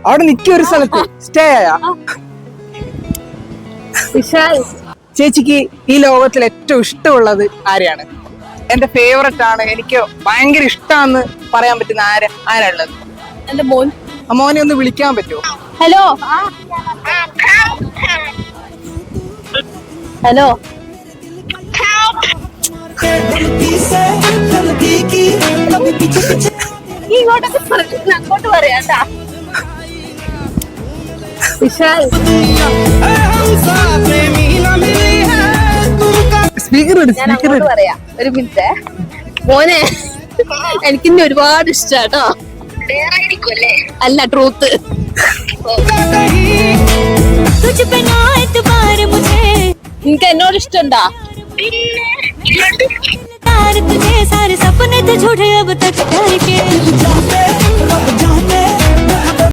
അവിടെ നിൽക്കിയ ഒരു സ്ഥലത്ത് സ്റ്റേ ആയാ? ചേച്ചിക്ക് ഈ ലോകത്തിൽ ഏറ്റവും ഇഷ്ടമുള്ളത് ആരെയാണ്? എന്റെ ഫേവററ്റ് ആണ്, എനിക്ക് ഭയങ്കര ഇഷ്ടമാണെന്ന് പറയാൻ പറ്റുന്ന ആരാ ഉള്ളത്? എന്റെ മോൻ. മോനെ ഒന്ന് വിളിക്കാൻ പറ്റുമോ? ഹലോ ഹലോ ഇങ്ങോട്ടൊക്കെ പറഞ്ഞു, അങ്ങോട്ട് പറയാട്ടാ. വിശാൽ സ്പീക്കർ ഞാൻ അങ്ങോട്ട് പറയാം, ഒരു മിനിറ്റ്. മോനെ എനിക്കിന്നെ ഒരുപാട് ഇഷ്ടാട്ടോ. അല്ല, ട്രൂത്ത്. നിനക്ക് എന്നോട് ഇഷ്ടണ്ടാ? तुझे सारे सपने तो झूठे अब तक